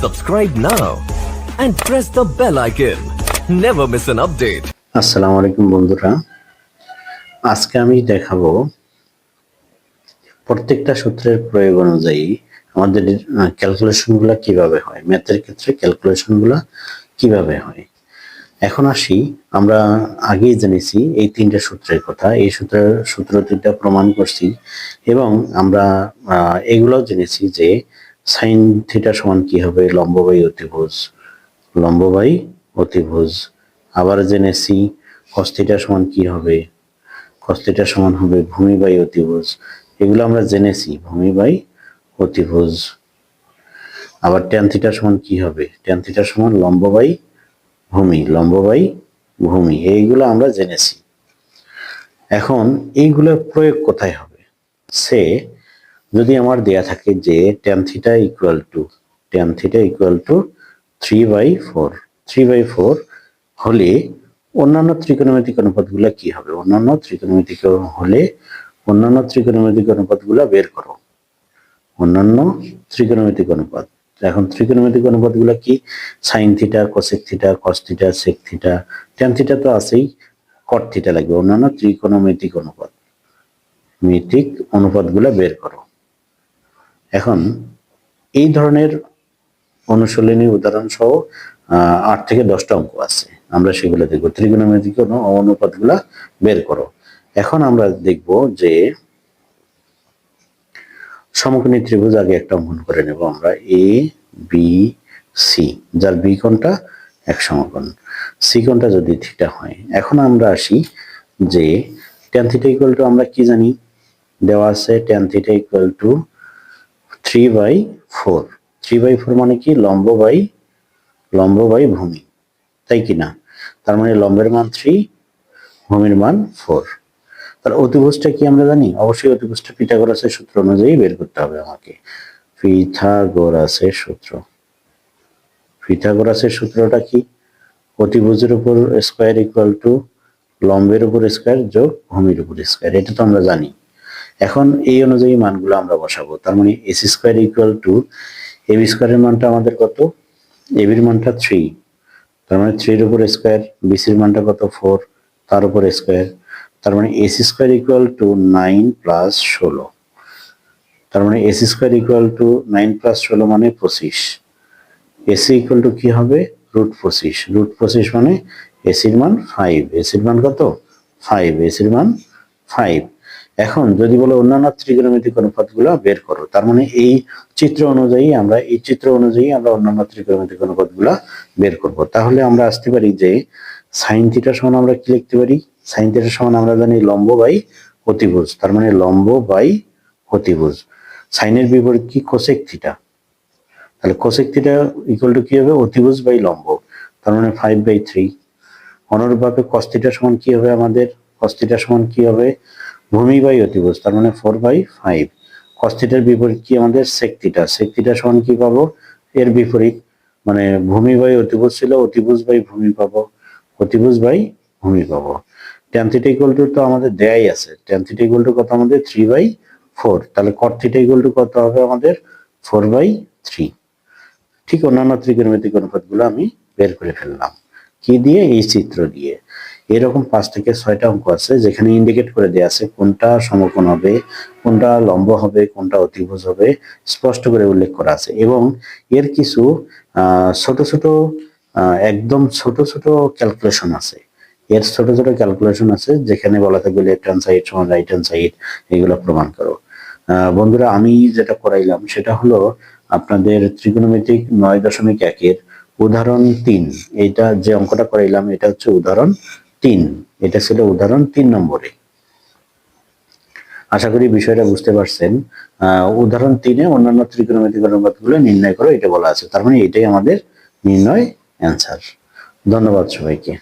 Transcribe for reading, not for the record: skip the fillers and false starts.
Subscribe now and press the bell icon. Never miss an update. আসসালামু আলাইকুম বন্ধুরা, আজকে আমি দেখাবো প্রত্যেকটা সূত্রের প্রয়োগ অনুযায়ী আমাদের ক্যালকুলেশনগুলো কিভাবে হয়, ম্যাথের ক্ষেত্রে ক্যালকুলেশনগুলো কিভাবে হয়। এখন আসি, আমরা আগেই জেনেছি এই তিনটা সূত্রের কথা, এই সূত্র তিনটা প্রমাণ করছি এবং আমরা এগুলোও জেনেছি যে সাইন থিটা সমান কি হবে, লম্ব বাই অতিভুজ, লম্ব বাই অতিভুজ। আবার জেনেছি কস থিটা সমান কি হবে, কস থিটা সমান হবে ভূমি বাই অতিভুজ, এগুলো আমরা জেনেছি, ভূমি বাই অতিভুজ। আবার ট্যান থিটা সমান কি হবে, ট্যান থিটা সমান লম্ব বাই ভূমি, লম্ব বাই ভূমি, এইগুলো আমরা জেনেছি। এখন এইগুলোর প্রয়োগ কোথায় হবে? সে যদি আমার দেয়া থাকে যে ট্যান থিটা ইকুয়াল টু 3/4, 3/4 হলে অন্যান্য ত্রিকোণমিতিক অনুপাতগুলো কি হবে, অন্যান্য ত্রিকোণমিতিক অনুপাতগুলো বের করো, অন্যান্য ত্রিকোণমিতিক অনুপাত। এখন ত্রিকোণমিতিক অনুপাতগুলো কি? Sine theta, cosec theta, cos theta, sec theta, tan theta তো আছেই, কট থিটা লাগবে। অন্যান্য ত্রিকোণমিতিক অনুপাতগুলো বের করো। এখন এই ধরনের অনুশীলনী উদাহরণ সহ 8 থেকে 10টা অঙ্ক আছে, আমরা সেগুলো দেখবো। ত্রিকোণমিতিক অনুপাতগুলা বের করো। এখন আমরা দেখব যে সমকোণী ত্রিভুজ আগে একটা অঙ্কন করে নেব আমরা, এ বি সি, যার বি কোণটা এক সমকোণ, সি কোণটা যদি থিটা হয়। এখন আমরা আসি যে ট্যান থিটা ইকুয়াল টু, আমরা কি জানি, দেওয়া আছে ট্যান থিটা ইকুয়াল টু 3/4, 3/4 মানে কি, লম্ব বাই ভূমি, তাই কি না? তার মানে লম্বের মান 3, ভূমির মান 4। তার অতিভুজটা কি আমরা জানি? অবশ্যই অতিভুজটা পিথাগোরাসের সূত্র অনুযায়ী বের করতে হবে আমাকে। পিথাগোরাসের সূত্রটা কি? অতিভুজের উপর স্কয়ার ইকুয়াল টু লম্বের উপর স্কয়ার যোগ ভূমির উপর স্কয়ার, এটা তো আমরা জানি। এখন এই অনুযায়ী মানগুলো আমরা বসাবো। তার মানে AC square equal to, AB স্কয়ারের মানটা আমাদের কত, এবির মানটা 3, তার মানে 3 এর উপর স্কয়ার, বিসির মানটা কত 4, তার উপর স্কয়ার, তার মানে AC square equal two 9 plus 16, তার মানে AC square equal two 9 plus 16 মানে 25। এসি ইকুয়াল টু কি হবে, √25, √25 মানে এসির মান 5, এসির মান কত 5, এসির মান 5। এখন যদি বলো অন্যান্য ত্রিকোণমিতিক অনুপাতগুলো বের করো, তার মানে এই চিত্র অনুযায়ী আমরা অন্যান্য ত্রিকোণমিতিক অনুপাতগুলো বের করব। তাহলে আমরা আসতে পারি যে সাইন থিটা সমান আমরা কি লিখতে পারি, সাইন থিটা সমান আমরা জানি লম্ব বাই অতিভুজ, তার মানে লম্ব বাই অতিভুজ। সাইনের বিপরীত কি, কোসেক থিটা, তাহলে কোসেক থিটা ইকুয়াল টু কি হবে, অতিভুজ বাই লম্ব, তার মানে 5/3। অনুরূপভাবে কস থিটা সমান কি হবে আমাদের, কস থিটা সমান কি হবে, ভূমি বাই অতিভুজ, তার মানে 4/5। কস থিটার বিপরীত কি আমাদের, সেক থিটা, সেক থিটা সমান কি পাবো, এর বিপরীত, মানে ভূমি বাই অতিভুজ ছিল, অতিভুজ বাই ভূমি পাবো, অতিভুজ বাই ভূমি পাবো। ট্যান থিটা ইকুয়াল টু তো আমাদের দেয়াই আছে, ট্যান থিটা ইকুয়াল টু কত আমাদের 3/4, তাহলে কট থিটা ইকুয়াল টু কত হবে আমাদের 4/3। ঠিক অন্যান্য ত্রিকোণমিতিক অনুপাতগুলো আমি বের করে ফেললাম, কি দিয়ে, এই চিত্র দিয়ে। এরকম 5 থেকে 6টা অঙ্ক আছে যেখানে ইন্ডিকেট করে দেওয়া আছে কোনটা সমকোণ হবে, কোনটা লম্ব হবে, কোনটা অতিভুজ হবে, স্পষ্ট করে উল্লেখ করা আছে। এবং এর কিছু ছোট ছোট একদম ছোট ছোট ক্যালকুলেশন আছে, যেখানে বলা থাকবে লেফট হ্যান্ড সাইড সমান রাইট হ্যান্ড সাইড, এগুলো প্রমাণ করো। বন্ধুরা, আমি যেটা করাইলাম সেটা হলো আপনাদের ত্রিকোণমিতিক 9.1-এর উদাহরণ 3, এটা যে অঙ্কটা করাইলাম এটা হচ্ছে উদাহরণ 3, এটা ছিল উদাহরণ 3 নম্বরে। আশা করি বিষয়টা বুঝতে পারছেন। উদাহরণ 3-এ অন্যান্য ত্রিকোণমিতিক অনুপাতগুলো নির্ণয় করো এটা বলা আছে, তার মানে এটাই আমাদের নির্ণয় অ্যান্সার। ধন্যবাদ সবাইকে।